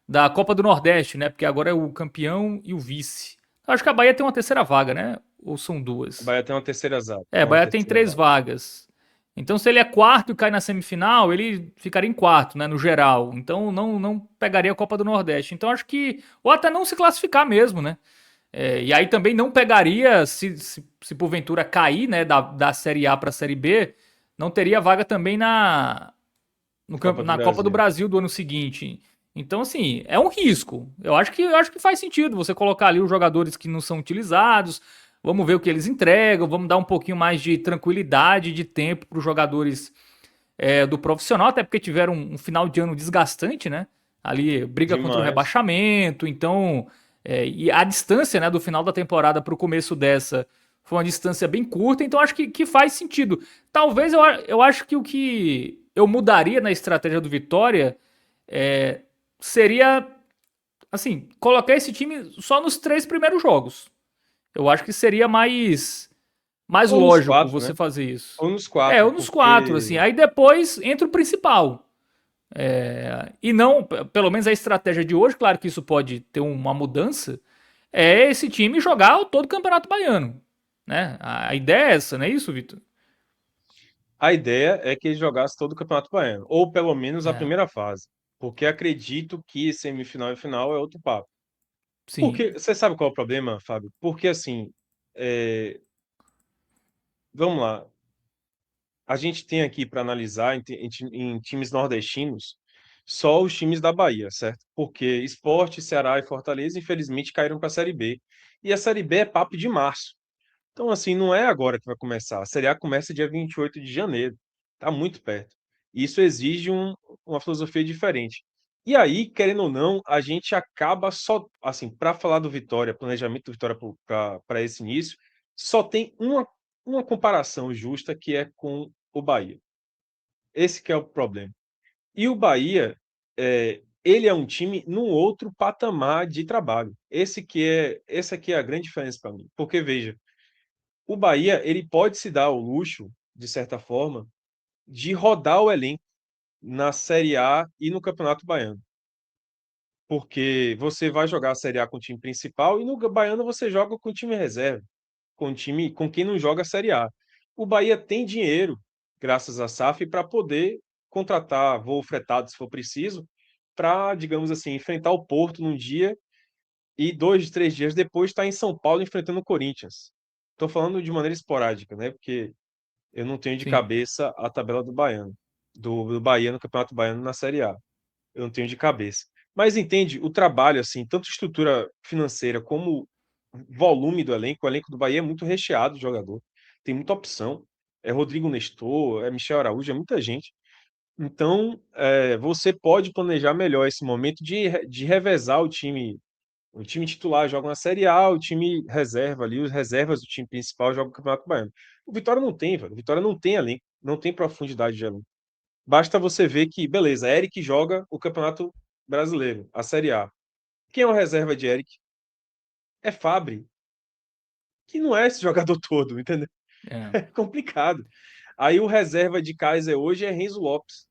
da Copa do Nordeste, né? Porque agora é o campeão e o vice. Acho que a Bahia tem uma terceira vaga, né? Ou são O duas? Bahia tem uma terceira zaga, A tem uma Bahia tem terceira três vaga. vagas. Então, se ele é quarto e cai na semifinal, ele ficaria em quarto, né? No geral. Então, não pegaria a Copa do Nordeste. Então, acho que. Ou até não se classificar mesmo, né? E aí também não pegaria, se porventura cair, né? Da Série A para a Série B, não teria vaga também Copa do na Copa do Brasil. Brasil do ano seguinte. Então, assim, é um risco. Eu acho que faz sentido você colocar ali os jogadores que não são utilizados. Vamos ver o que eles entregam. Vamos dar um pouquinho mais de tranquilidade, de tempo para os jogadores do profissional, até porque tiveram um final de ano desgastante, né? Ali, briga contra o Demais. rebaixamento. Então, e a distância, né, do final da temporada para o começo dessa foi uma distância bem curta. Então, acho que faz sentido. Talvez eu acho que o que eu mudaria na estratégia do Vitória é, seria, assim, colocar esse time só nos 3 primeiros jogos. Eu acho que seria mais Ou nos lógico quatro, né? você fazer isso. Ou nos Ou quatro, nos quatro, assim. porque Aí depois entra o principal. E não, pelo menos a estratégia de hoje, claro que isso pode ter uma mudança, é esse time jogar todo o Campeonato Baiano. Né? A ideia é essa, não é isso, Vitor? a ideia é que ele jogasse todo o Campeonato Baiano, ou pelo menos a É, primeira fase. Porque acredito que semifinal e final é outro papo. sim, Porque você sabe qual é o problema, Fábio? Porque assim, é, vamos lá, a gente tem aqui para analisar em times nordestinos só os times da Bahia, certo? Porque Sport, Ceará e Fortaleza, infelizmente, caíram para a Série B. E a Série B é papo de março. Então, assim, não é agora que vai começar. A Série A começa dia 28 de janeiro. Tá muito perto. Isso exige uma filosofia diferente. E aí, querendo ou não, a gente acaba só, assim, para falar do Vitória, planejamento do Vitória para esse início, só tem uma comparação justa que é com o Bahia. Esse que é o problema. E o Bahia, ele é um time num outro patamar de trabalho. Essa aqui é a grande diferença para mim. Porque, veja, o Bahia, ele pode se dar o luxo, de certa forma, de rodar o elenco na Série A e no Campeonato Baiano. Porque você vai jogar a Série A com o time principal e no Baiano você joga com o time reserva, com o time com quem não joga a Série A. O Bahia tem dinheiro, graças à SAF, para poder contratar voo fretado se for preciso, para, digamos assim, enfrentar o Porto num dia e 2, 3 dias depois estar em São Paulo enfrentando o Corinthians. Estou falando de maneira esporádica, né? Porque eu não tenho de sim, cabeça a tabela do Baiano, do Bahia no Campeonato Baiano na Série A. Eu não tenho de cabeça. Mas entende, o trabalho, assim, tanto estrutura financeira como volume do elenco, o elenco do Bahia é muito recheado de jogador. Tem muita opção. É Rodrigo Nestor, é Michel Araújo, é muita gente. Então, você pode planejar melhor esse momento de revezar o time. O time titular joga na Série A, o time reserva ali, os reservas do time principal jogam o Campeonato Baiano. O Vitória não tem, velho. O Vitória não tem elenco, não tem profundidade de elenco. Basta você ver que, beleza, Eric joga o Campeonato Brasileiro, a Série A. Quem é o reserva de Eric? É Fabri, que não é esse jogador todo, entendeu? é. É complicado. Aí o reserva de Kaiser hoje é Renzo Lopes,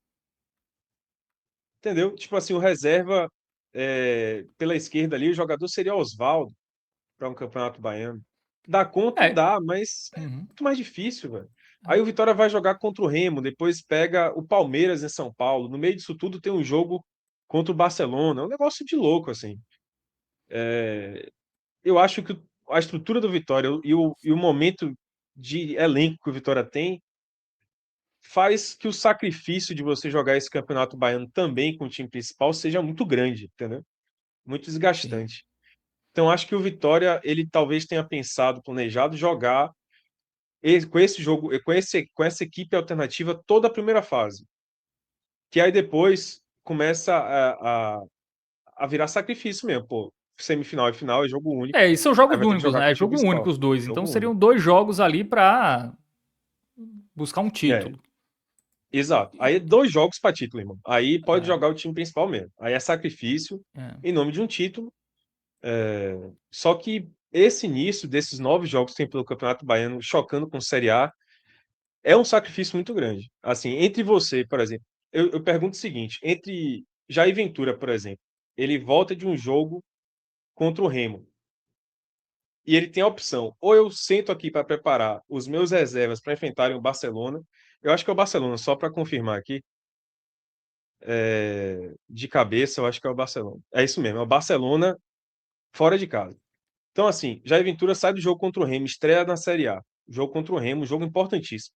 entendeu? Tipo assim, o reserva pela esquerda ali, o jogador seria Oswaldo para um Campeonato Baiano. Dá conta, É, dá, mas é uhum. muito mais difícil, velho. Aí o Vitória vai jogar contra o Remo, depois pega o Palmeiras em São Paulo. No meio disso tudo tem um jogo contra o Barcelona. É um negócio de louco, assim. Eu acho que a estrutura do Vitória e o momento de elenco que o Vitória tem faz que o sacrifício de você jogar esse Campeonato Baiano também com o time principal seja muito grande, entendeu? Muito Sim. desgastante. Então, acho que o Vitória, ele talvez tenha pensado, planejado, jogar com esse jogo, com essa equipe alternativa toda a primeira fase. Que aí depois começa a virar sacrifício mesmo, pô. Semifinal e final é jogo único. É, e são Aí jogos vai ter que únicos, jogar né? com É o time jogo único principal. os dois. Então Jogo seriam único. 2 jogos ali pra buscar um É, título. exato. Aí 2 jogos para título, irmão. Aí pode É, jogar o time principal mesmo. Aí é sacrifício é. em nome de um título. Só que esse início desses 9 jogos que tem pelo Campeonato Baiano, chocando com Série A, é um sacrifício muito grande. Assim, entre você, por exemplo, eu pergunto o seguinte: entre Jair Ventura, por exemplo, ele volta de um jogo contra o Remo e ele tem a opção, ou eu sento aqui para preparar os meus reservas para enfrentarem o Barcelona. Eu acho que é o Barcelona, só para confirmar aqui, de cabeça, eu acho que é o Barcelona. É isso mesmo, é o Barcelona fora de casa. Então, assim, Jair Ventura sai do jogo contra o Remo, estreia na Série A. Jogo contra o Remo, jogo importantíssimo.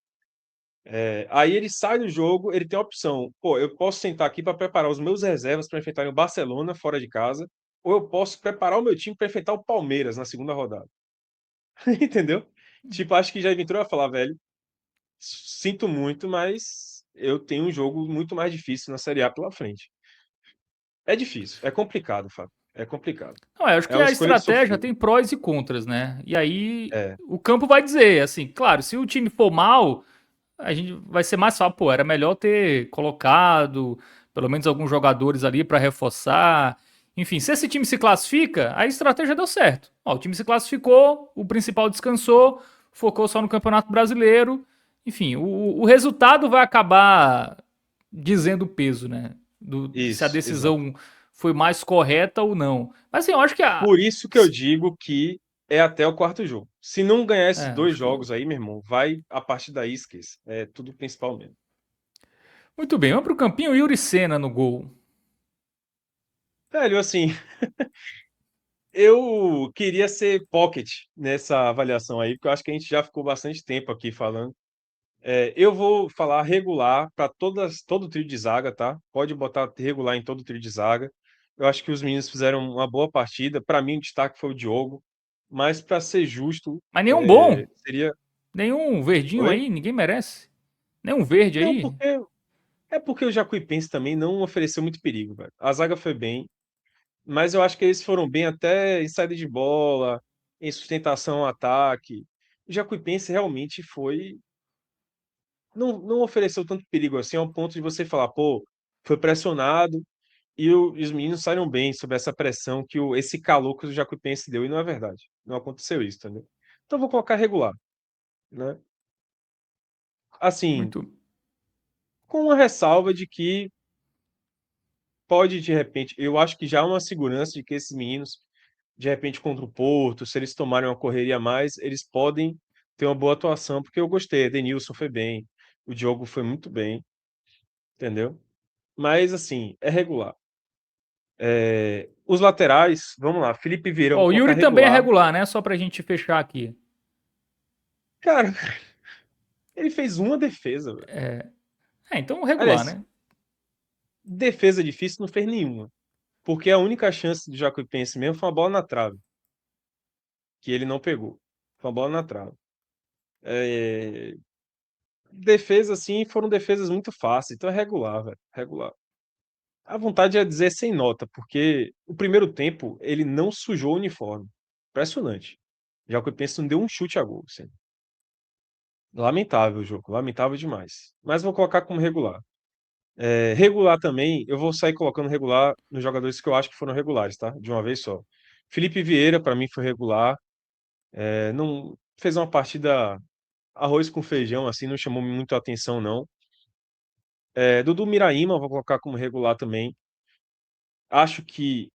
Aí ele sai do jogo, ele tem a opção. Pô, eu posso sentar aqui para preparar os meus reservas para enfrentar o Barcelona fora de casa, ou eu posso preparar o meu time para enfrentar o Palmeiras na segunda rodada. Entendeu? Tipo, acho que Jair Ventura vai falar, velho, sinto muito, mas eu tenho um jogo muito mais difícil na Série A pela frente. É difícil, é complicado, Fábio. É complicado. Não, eu acho É que uma a escolha de estratégia sofrido. tem prós e contras, né? E aí É, o campo vai dizer, assim, claro, se o time for mal, a gente vai ser mais fácil, pô, era melhor ter colocado pelo menos alguns jogadores ali para reforçar. Enfim, se esse time se classifica, a estratégia deu certo. Ó, o time se classificou, o principal descansou, focou só no Campeonato Brasileiro. Enfim, o resultado vai acabar dizendo o peso, né? Se a isso, exato. decisão foi mais correta ou não. Mas assim, eu acho que Por isso que eu digo que é até o quarto jogo. Se não ganhar esses dois acho que jogos aí, meu irmão, vai a partir daí, esqueça. É tudo principal mesmo. muito bem. Vamos pro campinho, Yuri Senna no gol. Velho, assim, eu queria ser pocket nessa avaliação aí, porque eu acho que a gente já ficou bastante tempo aqui falando. Eu vou falar regular para todo o trio de zaga, tá? Pode botar regular em todo o trio de zaga. Eu acho que os meninos fizeram uma boa partida. Para mim, o destaque foi o Diogo. Mas para ser justo, Mas nenhum bom. seria. Nenhum verdinho Oi? aí, ninguém merece. Nenhum verde Não, aí. porque o Jacuipense também não ofereceu muito perigo, velho. A zaga foi bem, mas eu acho que eles foram bem até em saída de bola, em sustentação ao ataque. O Jacuipense realmente foi. Não ofereceu tanto perigo assim, ao ponto de você falar, pô, foi pressionado e os meninos saíram bem sob essa pressão esse calor que o Jacuipense deu, e não é verdade. Não aconteceu isso, entendeu? Então eu vou colocar regular, né? Assim, Muito. com uma ressalva de que pode, de repente, eu acho que já há uma segurança de que esses meninos, de repente, contra o Porto, se eles tomarem uma correria a mais, eles podem ter uma boa atuação, porque eu gostei. Edenilson foi bem, o Diogo foi muito bem, entendeu? Mas, assim, é regular. Os laterais, vamos lá, Felipe Vieira, eu Ó, vou o colocar Yuri também é regular. regular, né? Só pra gente fechar aqui. Cara, ele fez uma defesa, velho. É, então regular, Aliás, né? defesa difícil não fez nenhuma, porque a única chance do Jacuipense mesmo foi uma bola na trave, que ele não pegou. Foi uma bola na trave. É, defesa, assim, foram defesas muito fáceis, então é regular, velho. Regular. A vontade é dizer sem nota, porque o primeiro tempo ele não sujou o uniforme. Impressionante. Já que eu penso, não deu um chute a gol. Assim. Lamentável o jogo, lamentável demais. Mas vou colocar como regular. Regular também, eu vou sair colocando regular nos jogadores que eu acho que foram regulares, tá? De uma vez só. Felipe Vieira, para mim, foi regular. Não fez uma partida arroz com feijão, assim, não chamou muito a atenção, não. Dudu Miraíma, eu vou colocar como regular também. Acho que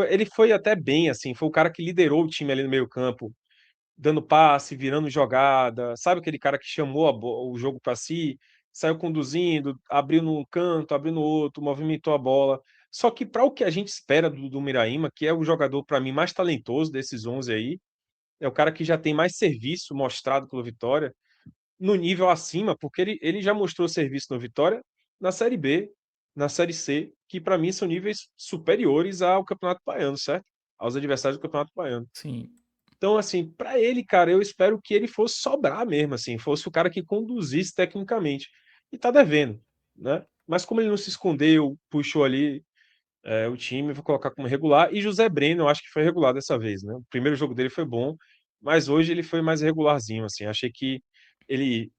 ele foi até bem, assim, foi o cara que liderou o time ali no meio-campo, dando passe, virando jogada. Sabe aquele cara que chamou o jogo para si, saiu conduzindo, abriu num canto, abriu no outro, movimentou a bola. Só que para o que a gente espera do Miraíma, que é o jogador para mim mais talentoso desses 11 aí, é o cara que já tem mais serviço mostrado pelo Vitória. no nível acima, porque ele já mostrou serviço no Vitória na Série B, na Série C, que para mim são níveis superiores ao Campeonato Baiano, certo? Aos adversários do Campeonato Baiano. Sim. Então, assim, para ele, cara, eu espero que ele fosse sobrar mesmo, assim, fosse o cara que conduzisse tecnicamente. E tá devendo, né? Mas como ele não se escondeu, puxou ali o time, vou colocar como regular. E José Breno, eu acho que foi regular dessa vez, né? O primeiro jogo dele foi bom, mas hoje ele foi mais regularzinho, assim. Achei que ele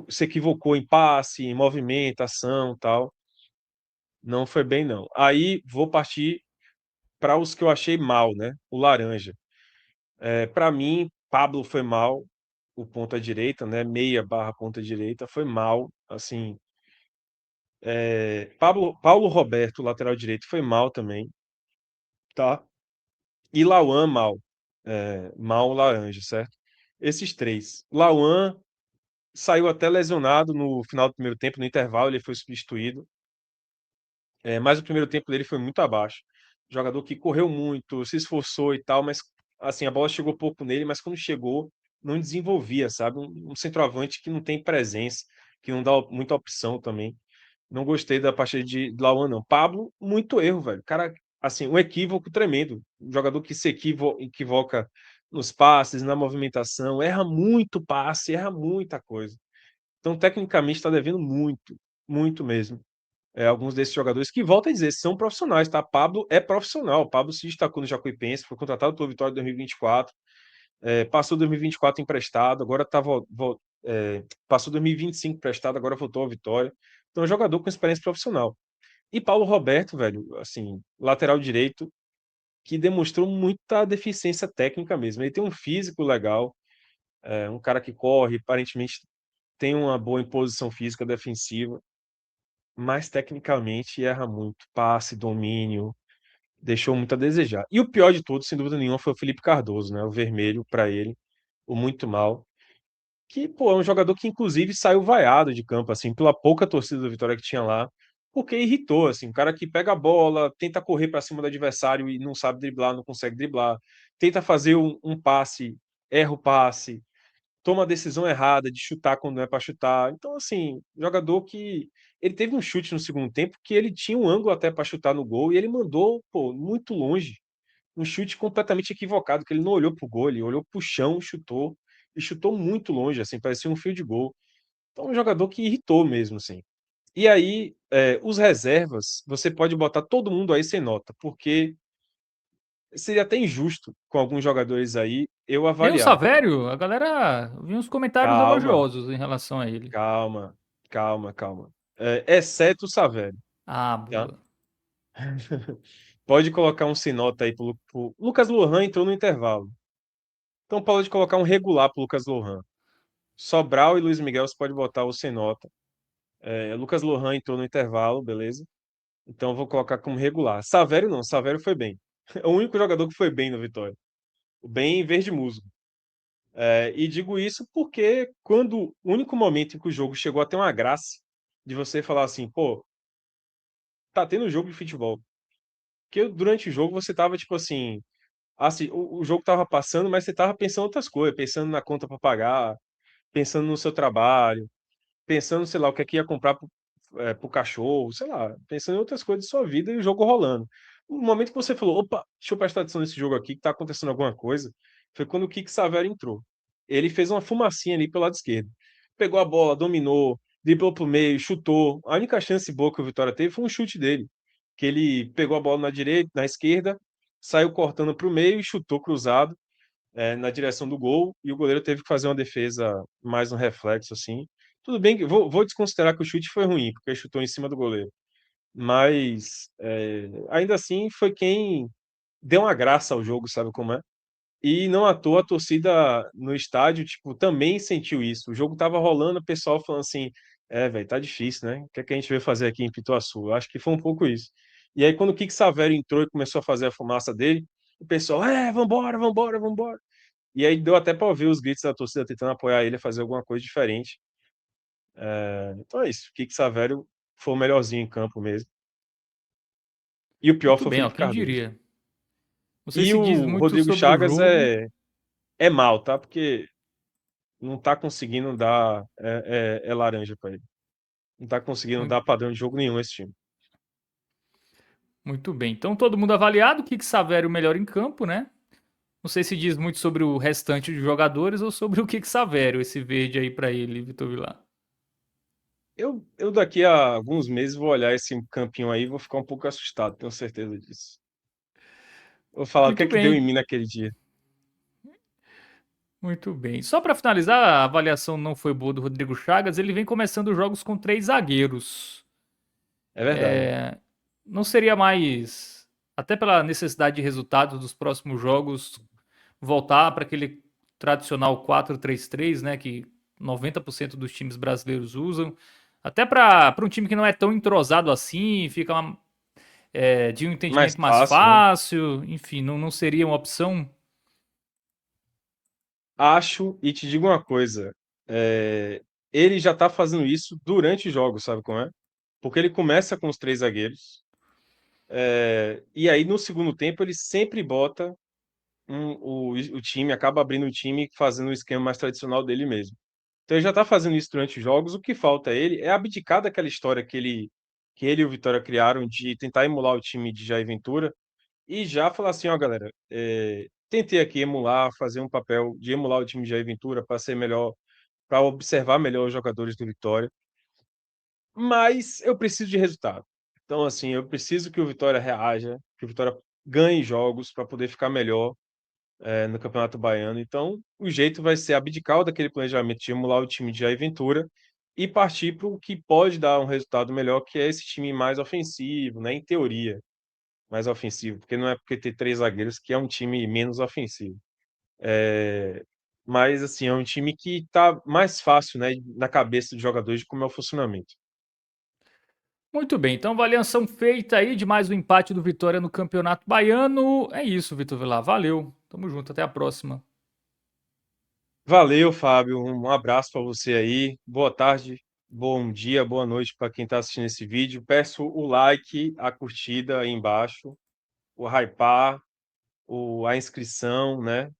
se equivocou em passe, em movimentação, tal. Não foi bem, não. Aí vou partir para os que eu achei mal, né? O laranja. Para mim, Pablo foi mal, o ponta direita, né? Meia barra ponta direita, foi mal. Assim, Paulo Roberto, lateral direito, foi mal também, tá? E Lauan mal. Mal laranja, certo? Esses três. Lauan saiu até lesionado no final do primeiro tempo, no intervalo, ele foi substituído. Mas o primeiro tempo dele foi muito abaixo. Jogador que correu muito, se esforçou e tal, mas assim, a bola chegou pouco nele, mas quando chegou, não desenvolvia, sabe? Um centroavante que não tem presença, que não dá muita opção também. Não gostei da partida de Lauan, não. Pablo, muito erro, velho. Cara, assim, um equívoco tremendo. Um jogador que se equivoca nos passes, na movimentação, erra muito passe, erra muita coisa. Então, tecnicamente, está devendo muito, muito mesmo. Alguns desses jogadores que, volta a dizer, são profissionais, tá? Pablo é profissional. Pablo se destacou no Jacuipense, foi contratado pelo Vitória em 2024, passou 2024 emprestado, agora passou 2025 emprestado, agora voltou ao Vitória. Então, é um jogador com experiência profissional. E Paulo Roberto, velho, assim, lateral direito, que demonstrou muita deficiência técnica mesmo. Ele tem um físico legal, um cara que corre, aparentemente tem uma boa imposição física defensiva, mas tecnicamente erra muito. Passe, domínio, deixou muito a desejar. E o pior de tudo, sem dúvida nenhuma, foi o Felipe Cardoso, né? O vermelho para ele, o muito mal. Que, pô, é um jogador que inclusive saiu vaiado de campo, assim, pela pouca torcida do Vitória que tinha lá, porque irritou, assim, um cara que pega a bola, tenta correr para cima do adversário e não sabe driblar, não consegue driblar, tenta fazer um passe, erra o passe, toma a decisão errada de chutar quando não é para chutar. Então, assim, jogador que ele teve um chute no segundo tempo que ele tinha um ângulo até para chutar no gol e ele mandou, pô, muito longe. Um chute completamente equivocado, que ele não olhou pro gol, ele olhou pro chão, chutou e chutou muito longe, assim, parecia um fio de gol. Então, um jogador que irritou mesmo, assim. E aí, os reservas, você pode botar todo mundo aí sem nota, porque seria até injusto com alguns jogadores aí eu Nem o avaliar. Savério, a galera vi uns comentários Calma, elogiosos em relação a ele. calma, calma, calma. Exceto o Savério, Ah, tá? boa. Pode colocar um sem nota aí pro Lucas Lohan entrou no intervalo. Então pode colocar um regular pro Lucas Lohan. Sobral e Luiz Miguel você pode botar o sem nota. Lucas Lohan entrou no intervalo, beleza? Então eu vou colocar como regular. Savério não, Savério foi bem. É o único jogador que foi bem no Vitória. O bem verde musgo. E digo isso porque quando o único momento em que o jogo chegou a ter uma graça de você falar assim, pô, tá tendo jogo de futebol. Porque durante o jogo você tava tipo assim, o jogo tava passando, mas você tava pensando em outras coisas, pensando na conta para pagar, pensando no seu trabalho, pensando, sei lá, o que é que ia comprar pro cachorro, sei lá, pensando em outras coisas de sua vida e o jogo rolando. No momento que você falou, opa, deixa eu prestar atenção nesse jogo aqui, que tá acontecendo alguma coisa, foi quando o Kiko Savério entrou. Ele fez uma fumacinha ali pelo lado esquerdo. Pegou a bola, dominou, driblou pro meio, chutou. A única chance boa que o Vitória teve foi um chute dele, que ele pegou a bola na direita, na esquerda, saiu cortando pro meio e chutou cruzado na direção do gol e o goleiro teve que fazer uma defesa mais um reflexo assim. Tudo bem que vou desconsiderar que o chute foi ruim, porque ele chutou em cima do goleiro. Mas ainda assim foi quem deu uma graça ao jogo, sabe como é? E não à toa a torcida no estádio, tipo, também sentiu isso. O jogo tava rolando, o pessoal falando assim, velho, tá difícil, né? O que é que a gente veio fazer aqui em Pituaçu? Eu acho que foi um pouco isso. E aí, quando o Kiko Savério entrou e começou a fazer a fumaça dele, o pessoal, vambora, vambora, vambora. E aí deu até para ouvir os gritos da torcida tentando apoiar ele a fazer alguma coisa diferente. Então é isso. O Kiko Savério foi o melhorzinho em campo mesmo. E o pior Muito foi o bem, ó, Felipe quem Cardoso. diria. Não sei E se diz o muito Rodrigo sobre o Chagas jogo. é mal, tá? Porque não tá conseguindo dar laranja para ele. Não tá conseguindo Muito, dar padrão de jogo nenhum esse time. muito bem. Então, todo mundo avaliado. O Kiko Savério melhor em campo, né? Não sei se diz muito sobre o restante de jogadores ou sobre o Kiko Savério, esse verde aí pra ele, Vitor Vilar. Eu daqui a alguns meses vou olhar esse campinho aí e vou ficar um pouco assustado, tenho certeza disso. Vou falar o que é Muito que deu em bem, mim naquele dia. muito bem. Só pra finalizar, a avaliação não foi boa do Rodrigo Chagas. Ele vem começando os jogos com 3 zagueiros. É verdade. Não seria mais, até pela necessidade de resultados dos próximos jogos, voltar para aquele tradicional 4-3-3, né, que 90% dos times brasileiros usam, até para um time que não é tão entrosado assim, fica de um Mais entendimento mais fácil, né? fácil, enfim, não seria uma opção. Acho, e te digo uma coisa, ele já tá fazendo isso durante os jogos, sabe como é? Porque ele começa com os três zagueiros, e aí no segundo tempo ele sempre bota o time, acaba abrindo o time fazendo o esquema mais tradicional dele mesmo. Então ele já tá fazendo isso durante os jogos, o que falta a ele é abdicar daquela história que ele e o Vitória criaram de tentar emular o time de Jair Ventura e já falar assim, ó, galera, tentei aqui emular, fazer um papel de emular o time de Jair Ventura para ser melhor, para observar melhor os jogadores do Vitória, mas eu preciso de resultado. Então, assim, eu preciso que o Vitória reaja, que o Vitória ganhe jogos para poder ficar melhor no Campeonato Baiano. Então, o jeito vai ser abdicar daquele planejamento de emular o time de Jair Ventura e partir para o que pode dar um resultado melhor, que é esse time mais ofensivo, né? Em teoria, mais ofensivo, porque não é porque ter três zagueiros que é um time menos ofensivo. É, mas, assim, é um time que está mais fácil, né, na cabeça dos jogadores de como é o funcionamento. Muito bem, então avaliação feita aí de mais um empate do Vitória no Campeonato Baiano. É isso, Vitor Vilar. Valeu. Tamo junto, até a próxima. Valeu, Fábio. Um abraço para você aí. Boa tarde, bom dia, boa noite para quem está assistindo esse vídeo. Peço o like, a curtida aí embaixo, o hypar, a inscrição, né?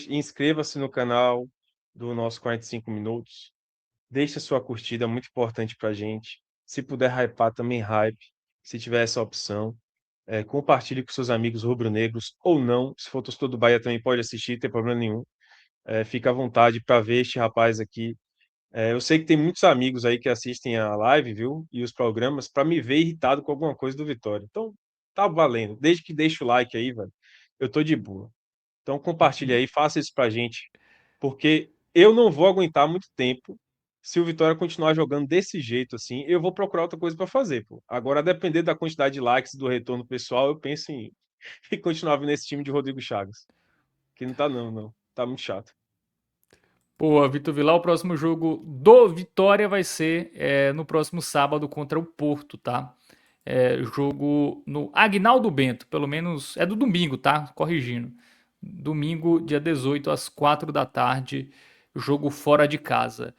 Inscreva-se no canal do nosso 45 minutos. Deixe a sua curtida, é muito importante para a gente. Se puder hypar, também hype, se tiver essa opção. Compartilhe com seus amigos rubro-negros ou não. Se for torcedor do Bahia, também pode assistir, não tem problema nenhum. Fica à vontade para ver este rapaz aqui. Eu sei que tem muitos amigos aí que assistem a live, viu? E os programas, para me ver irritado com alguma coisa do Vitória. Então, tá valendo. Desde que deixe o like aí, velho, eu tô de boa. Então, compartilha aí, faça isso pra gente, porque eu não vou aguentar muito tempo se o Vitória continuar jogando desse jeito assim. Eu vou procurar outra coisa para fazer, pô. Agora, a depender da quantidade de likes e do retorno pessoal, eu penso em, em continuar vendo esse time de Rodrigo Chagas. Que não tá, não, não. Tá muito chato. Pô, Vitor Vilar, o próximo jogo do Vitória vai ser no próximo sábado contra o Porto, tá? Jogo no Agnaldo Bento, pelo menos é do domingo, tá? Corrigindo. Domingo, dia 18, às 4 da tarde, jogo fora de casa.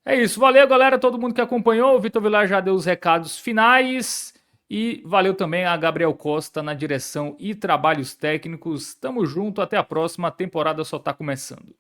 É isso, valeu galera, todo mundo que acompanhou. O Vitor Vilar já deu os recados finais. E valeu também a Gabriel Costa na direção e trabalhos técnicos. Tamo junto, até a próxima, a temporada só tá começando.